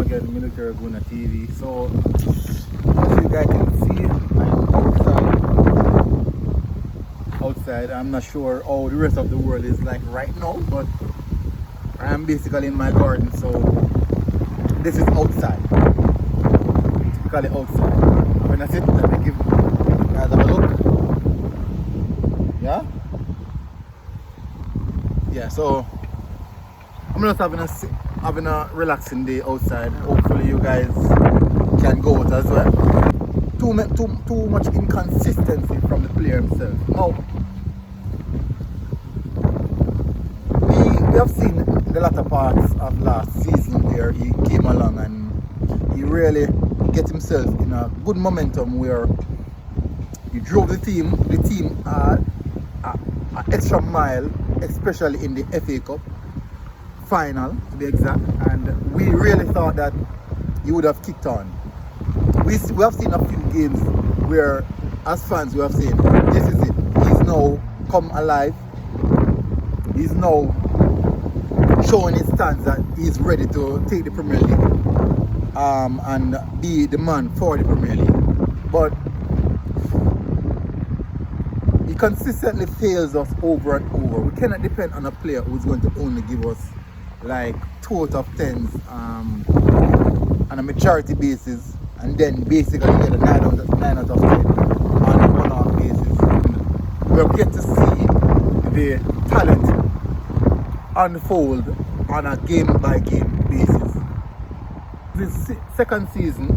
time again, Military Laguna TV. So, as you guys can see, I'm outside. I'm not sure how the rest of the world is like right now, but I'm basically in my garden. So, this is outside. Typically outside. When I sit, let me give you guys have a look. Yeah? Yeah, so I'm just having a relaxing day outside. Hopefully you guys can go out as well. Too much inconsistency from the player himself. Now, we have seen the latter parts of last season where he came along and he really get himself in a good momentum where he drove the team an extra mile, especially in the FA Cup final to be exact, and we really thought that he would have kicked on. We have seen a few games where as fans we have seen this is it, he's now come alive, he's now showing his stance that he's ready to take the Premier League and be the man for the Premier League, but he consistently fails us over and over. We cannot depend on a player who's going to only give us like 2 out of 10s on a maturity basis, and then basically get a 9 out of 10 on a one-off basis. We'll get to see the talent unfold on a game-by-game basis. This second season,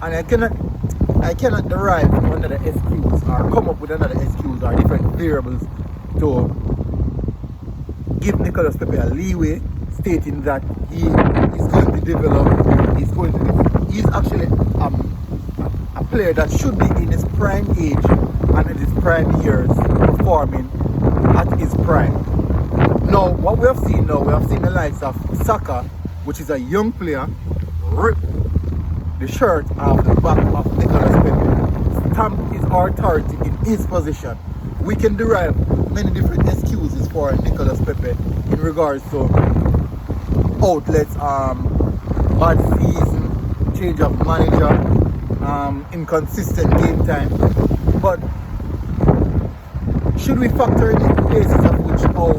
and I cannot derive another excuse or come up with another excuse or different variables to give Nicolas Pepe a leeway, stating that he is going to develop, he's actually a player that should be in his prime age and in his prime years performing at his prime. Now, what we have seen the likes of Saka, which is a young player, rip the shirt off the back of Nicolas Pepe, stamp his authority in his position. We can derive many different excuses for Nicolas Pepe in regards to outlets, bad season, change of manager, inconsistent game time. But should we factor in the cases of which how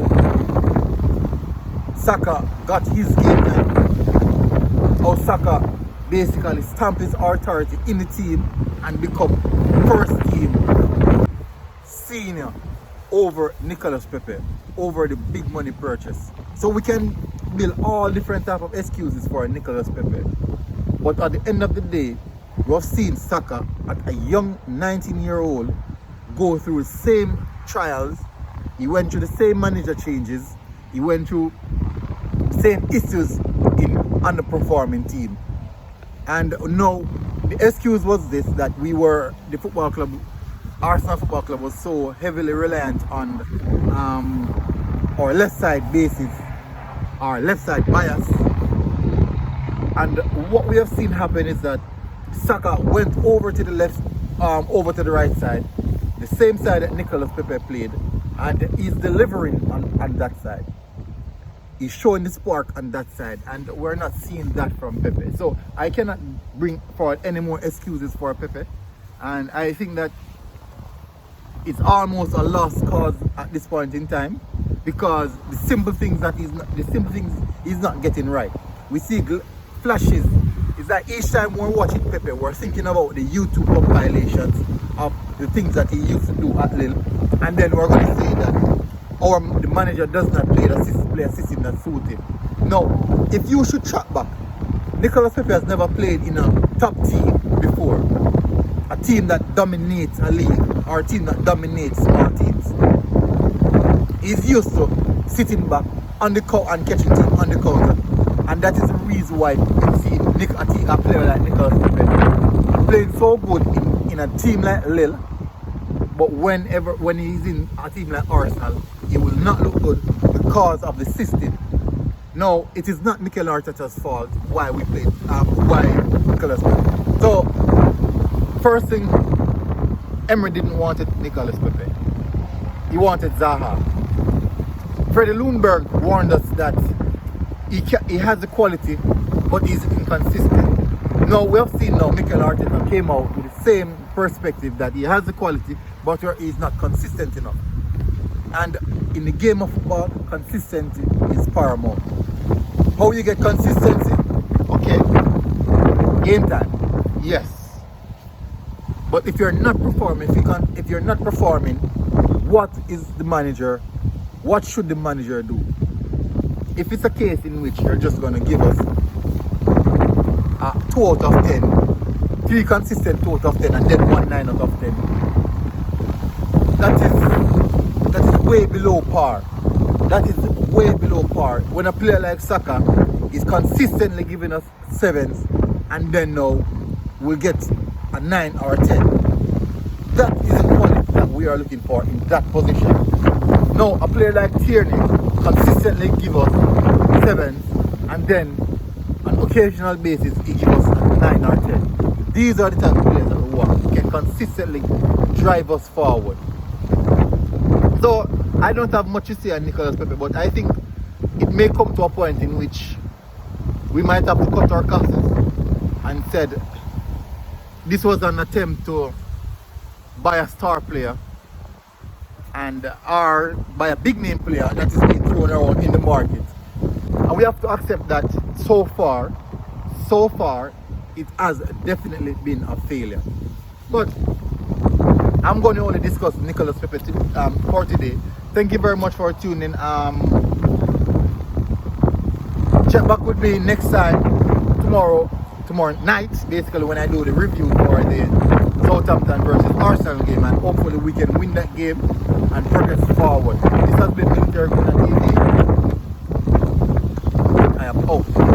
Saka got his game time, how Saka basically stamp his authority in the team and become first team senior over Nicolas Pepe, over the big money purchase. So we can build all different type of excuses for Nicolas Pepe. But at the end of the day, we have seen Saka at a young 19-year-old go through the same trials. He went through the same manager changes. He went through the same issues in underperforming team. And now the excuse was this, that the football club, Arsenal Football Club, was so heavily reliant on our left side basis, our left side bias. And what we have seen happen is that Saka went over to the left, over to the right side, the same side that Nicolas Pepe played, and he's delivering on that side. He's showing the spark on that side, and we're not seeing that from Pepe. So I cannot bring forward any more excuses for Pepe, and I think that it's almost a lost cause at this point in time, because the simple things he's not getting right. We see flashes. It's like each time we're watching Pepe, we're thinking about the YouTube compilations of the things that he used to do at Lille, and then we're going to say that the manager does not play a system that suits him. Now, if you should track back, Nicolas Pepe has never played in a top team before. A team that dominates a league, or a team that dominates small teams. He's used to sitting back on the court and catching team on the counter. And that is the reason why you see a player like Nicolas Pepe playing so good in a team like Lille, but when he's in a team like Arsenal, he will not look good because of the system. No, it is not Mikel Arteta's fault why we played, why Nicolas Pepe. So, first thing, Emery didn't want Nicolas Pepe. He wanted Zaha. Freddie Ljungberg warned us that he has the quality, but he's inconsistent. Now we have seen now Mikel Arteta came out with the same perspective that he has the quality, but he's not consistent enough. And in the game of football, consistency is paramount. How you get consistency? Okay, game time, yes. But if you're not performing, if you're not performing, what should the manager do? If it's a case in which you're just going to give us a 2 out of 10, 3 consistent 2 out of 10, and then 1 9 out of 10, that is way below par. That is way below par. When a player like Saka is consistently giving us 7s, and then now we'll get a 9 or a 10. That is the quality that we are looking for in that position. Now, a player like Tierney consistently give us 7s, and then on occasional basis he gives us a 9 or 10. These are the type of players that we want, who can consistently drive us forward. So I don't have much to say on Nicolas Pepe, but I think it may come to a point in which we might have to cut our costs and said this was an attempt to buy a star player and or buy a big name player that is being thrown around in the market. And we have to accept that so far it has definitely been a failure. But I'm going to only discuss Nicolas Pepe for today. Thank you very much for tuning in. Check back with me next time tomorrow night, basically, when I do the review for the Southampton versus Arsenal game, and hopefully we can win that game and progress forward. This has been Military Gunner TV. I am out.